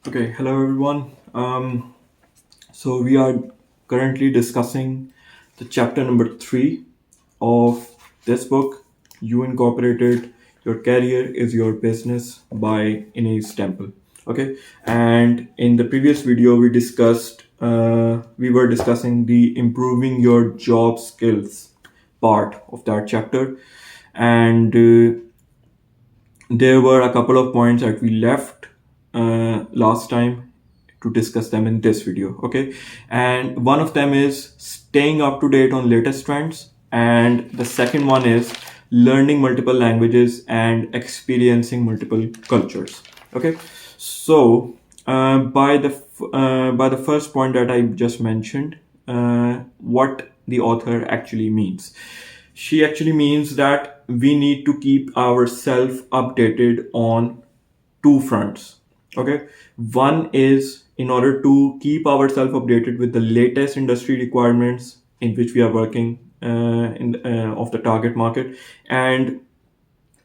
Okay, hello everyone. So we are currently discussing the chapter number 3 of this book, You Incorporated Your Career is Your Business by Ines Temple. Okay, and in the previous video we were discussing the improving your job skills part of that chapter, and there were a couple of points that we left last time to discuss them in this video. Okay, and one of them is staying up to date on latest trends, and the second one is learning multiple languages and experiencing multiple cultures. Okay, so by the first point that I just mentioned, what the author actually means, she actually means that we need to keep ourselves updated on two fronts. Okay, one is in order to keep ourselves updated with the latest industry requirements in which we are working in of the target market, and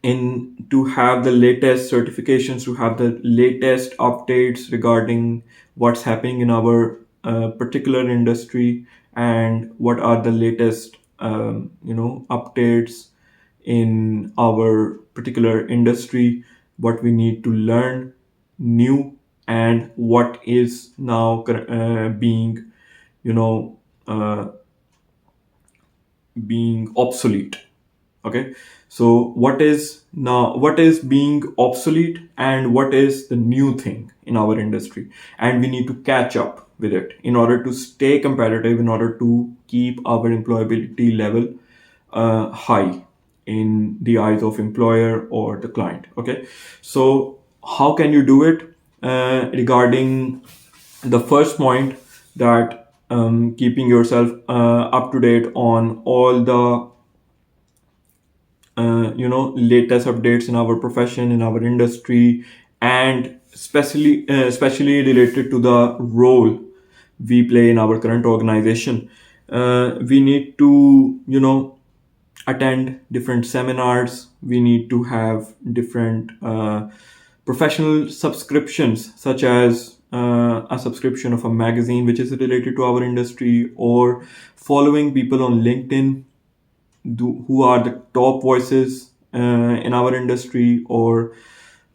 in to have the latest certifications, to have the latest updates regarding what's happening in our particular industry, and what are the latest updates in our particular industry, what we need to learn new, and what is now being you know uh, being obsolete. Okay, so what is being obsolete and what is the new thing in our industry, and we need to catch up with it in order to stay competitive, in order to keep our employability level high in the eyes of employer or the client. Okay, so how can you do it? Regarding the first point, that keeping yourself up to date on all the latest updates in our profession, in our industry, and especially related to the role we play in our current organization. We need to attend different seminars. We need to have different professional subscriptions, such as a subscription of a magazine which is related to our industry, or following people on LinkedIn who are the top voices in our industry. Or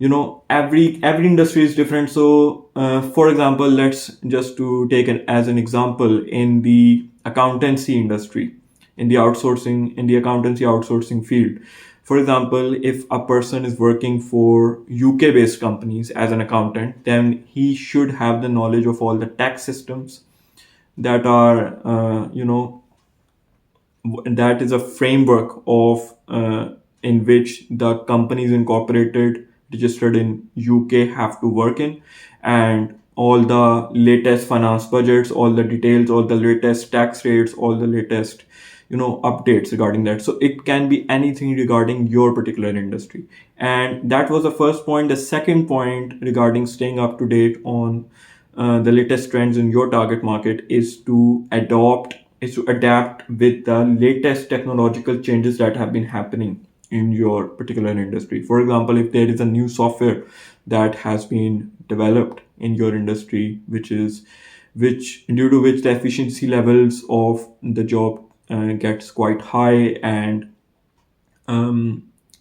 every industry is different. So for example, let's just to take as an example, in the accountancy industry, in the accountancy outsourcing field. For example, if a person is working for UK based companies as an accountant, then he should have the knowledge of all the tax systems that are that is a framework of in which the companies incorporated registered in UK have to work in, and all the latest finance budgets, all the details, all the latest tax rates, all the latest updates regarding that. So it can be anything regarding your particular industry. And that was the first point. The second point regarding staying up to date on the latest trends in your target market is to adapt with the latest technological changes that have been happening in your particular industry. For example, if there is a new software that has been developed in your industry, which due to which the efficiency levels of the job gets quite high, and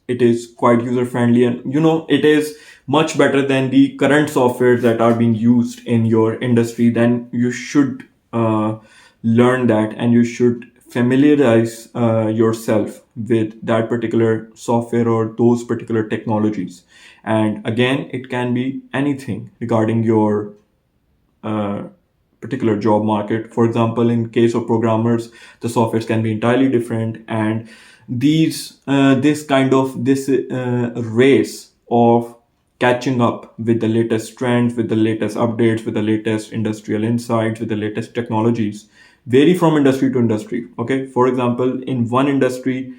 it is quite user friendly, and it is much better than the current softwares that are being used in your industry, then you should learn that, and you should familiarize yourself with that particular software or those particular technologies. And again, it can be anything regarding your uh, particular job market. For example, in case of programmers, the softwares can be entirely different, and this race of catching up with the latest trends, with the latest updates, with the latest industrial insights, with the latest technologies, vary from industry to industry. Okay, for example, in one industry,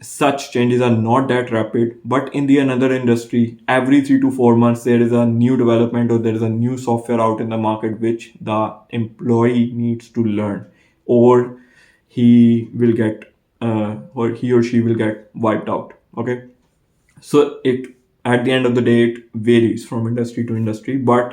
such changes are not that rapid, but in the another industry, every 3 to 4 months there is a new development, or there is a new software out in the market which the employee needs to learn, or he or she will get wiped out. Okay, so it at the end of the day, it varies from industry to industry, but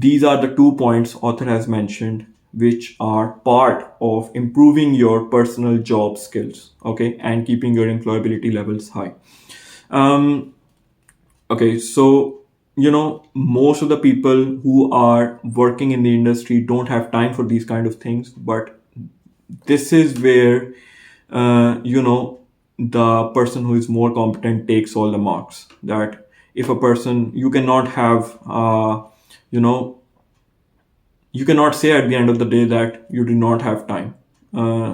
these are the 2 points author has mentioned which are part of improving your personal job skills, okay, and keeping your employability levels high. um, okay, so most of the people who are working in the industry don't have time for these kind of things, but this is where the person who is more competent takes all the marks. That if a person, you cannot have you know you cannot say at the end of the day that you do not have time,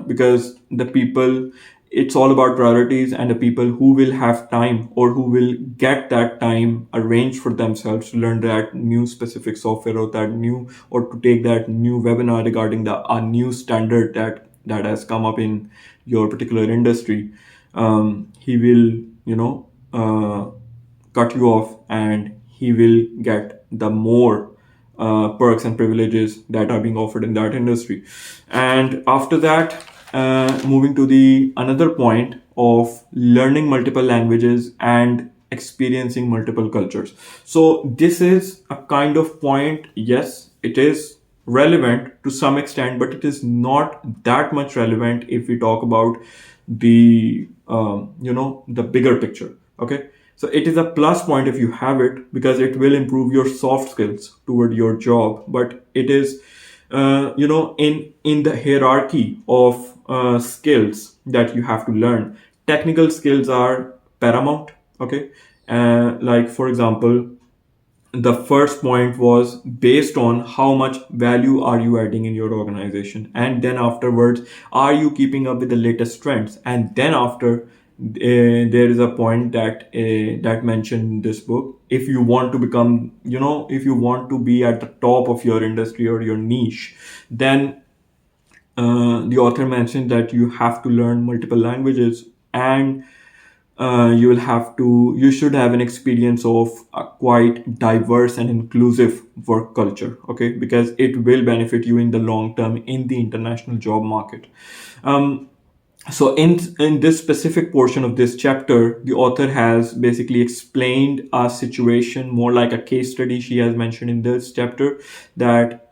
because the people, it's all about priorities, and the people who will have time or who will get that time arranged for themselves to learn that new specific software, or that new, or to take that new webinar regarding the a new standard that has come up in your particular industry, he will cut you off, and he will get the more perks and privileges that are being offered in that industry. And after that, moving to the another point of learning multiple languages and experiencing multiple cultures. So this is a kind of point, yes, it is relevant to some extent, but it is not that much relevant if we talk about the bigger picture. Okay, so it is a plus point if you have it, because it will improve your soft skills toward your job. But it is in the hierarchy of skills that you have to learn, technical skills are paramount. Okay, like for example, the first point was based on how much value are you adding in your organization, and then afterwards, are you keeping up with the latest trends, and then after there is a point that mentioned in this book. If you want to become, if you want to be at the top of your industry or your niche, then the author mentioned that you have to learn multiple languages, and you should have an experience of a quite diverse and inclusive work culture, okay, because it will benefit you in the long term in the international job market. So in this specific portion of this chapter, the author has basically explained a situation more like a case study. She has mentioned in this chapter that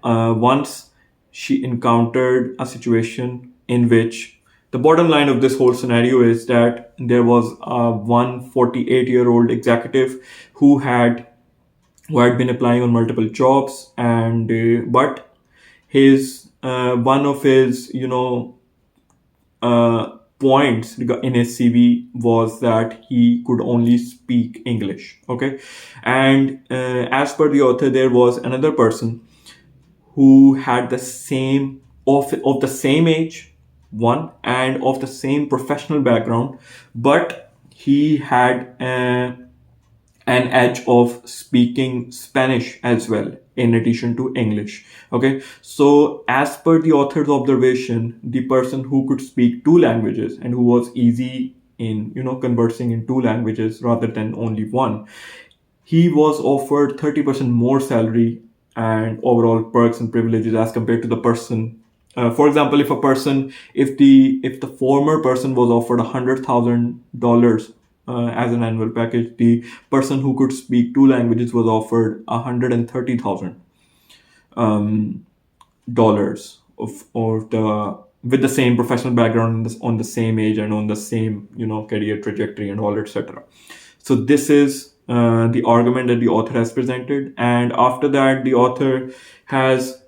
once she encountered a situation in which the bottom line of this whole scenario is that there was a 148-year-old executive who had been applying on multiple jobs, and but his one of his points in his CV was that he could only speak English. Okay, and as per the author, there was another person who had the same of the same age, one, and of the same professional background, but he had an edge of speaking Spanish as well in addition to English. Okay, so as per the author's observation, the person who could speak two languages and who was easy in conversing in two languages rather than only one, he was offered 30% more salary and overall perks and privileges as compared to the person. For example, if the former person was offered $100,000 as an annual package, the person who could speak two languages was offered $130,000 of the with the same professional background, on the same age, and on the same career trajectory and all, etc. So this is the argument that the author has presented, and after that, the author has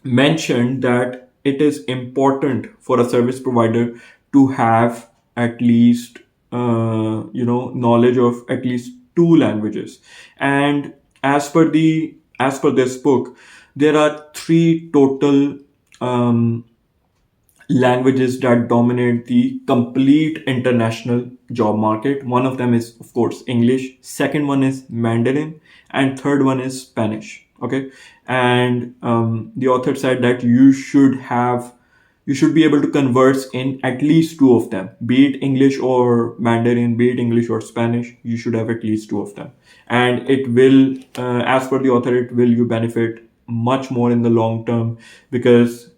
mentioned that it is important for a service provider to have at least knowledge of at least two languages. And as per this book, there are three total languages that dominate the complete international job market. One of them is, of course, English. Second one is Mandarin, and third one is Spanish. Okay, and the author said that you should be able to converse in at least two of them, be it English or Mandarin, be it English or Spanish. You should have at least two of them, and it will, as per the author, it will you benefit much more in the long term, because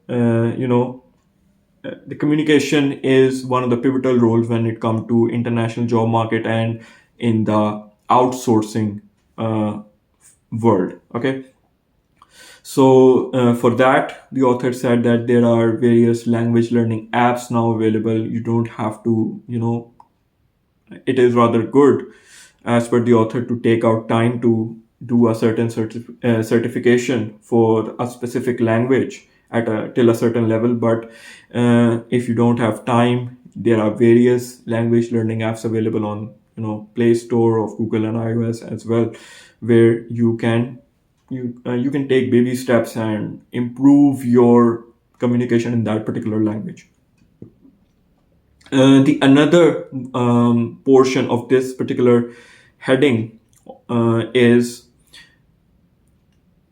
the communication is one of the pivotal roles when it comes to international job market and in the outsourcing uh, world. Okay, so for that, the author said that there are various language learning apps now available. You don't have to, it is rather good, as per the author, to take out time to do a certain certification for a specific language at a till a certain level. But if you don't have time, there are various language learning apps available on Play Store of Google and iOS as well, where you can take baby steps and improve your communication in that particular language. The another portion of this particular heading is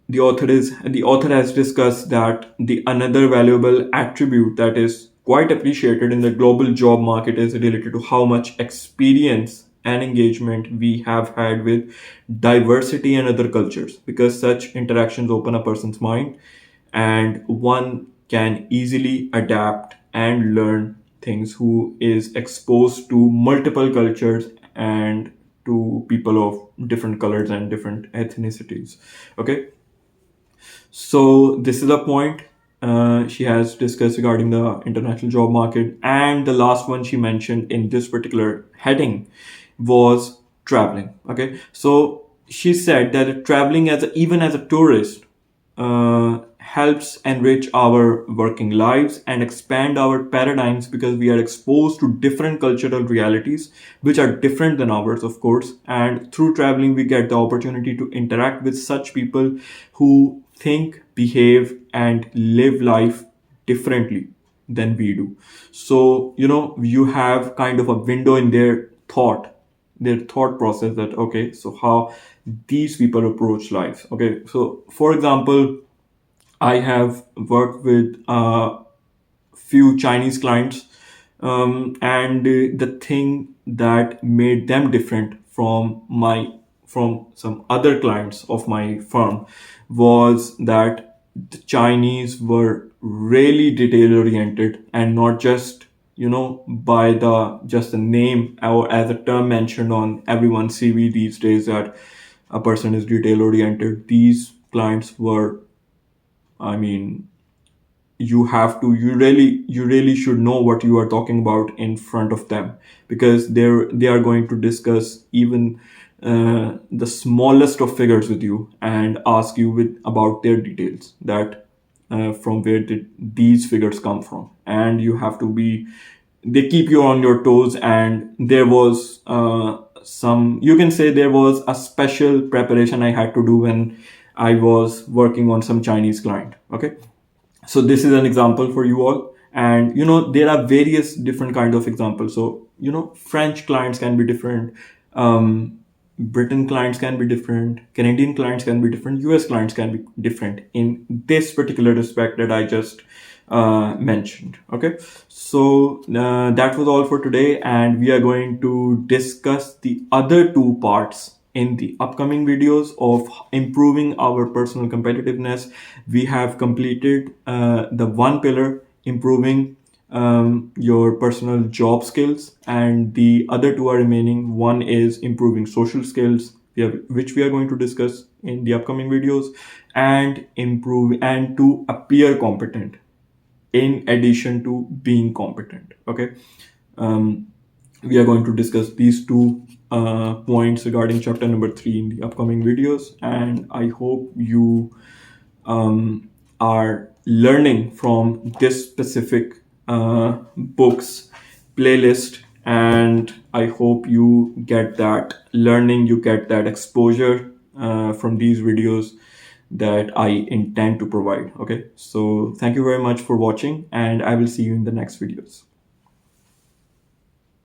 the author has discussed that the another valuable attribute that is quite appreciated in the global job market is related to how much experience and engagement we have had with diversity and other cultures, because such interactions open a person's mind and one can easily adapt and learn things who is exposed to multiple cultures and to people of different colors and different ethnicities. Okay, so this is a point she has discussed regarding the international job market. And the last one she mentioned in this particular heading was traveling. Okay, so she said that traveling even as a tourist helps enrich our working lives and expand our paradigms, because we are exposed to different cultural realities which are different than ours, of course. And through traveling, we get the opportunity to interact with such people who think, behave, and live life differently than we do. So, you have kind of a window in their thought process, that okay, so how these people approach life. Okay, so for example, I have worked with few Chinese clients, and the thing that made them different from some other clients of my firm was that the Chinese were really detail oriented, and not just by the name or as a term mentioned on everyone's CV these days, that a person is detail oriented. These clients were, I mean, you really should know what you are talking about in front of them, because they are going to discuss even the smallest of figures with you and ask you about their details, that from where did these figures come from. And you have to be they keep you on your toes. And there was some you can say there was a special preparation I had to do when I was working on some Chinese client. Okay, so this is an example for you all. And there are various different kind of examples. So French clients can be different, Britain clients can be different, Canadian clients can be different, US clients can be different in this particular respect that I just mentioned. Okay, so that was all for today, and we are going to discuss the other two parts in the upcoming videos of improving our personal competitiveness. We have completed the one pillar, improving your personal job skills, and the other two are remaining. One is improving social skills, which we are going to discuss in the upcoming videos, and improve and to appear competent in addition to being competent. Okay, um, we are going to discuss these two points regarding chapter number 3 in the upcoming videos, and I hope you are learning from this specific books playlist. And I hope you get that learning, you get that exposure from these videos that I intend to provide. Okay, so thank you very much for watching, and I will see you in the next videos.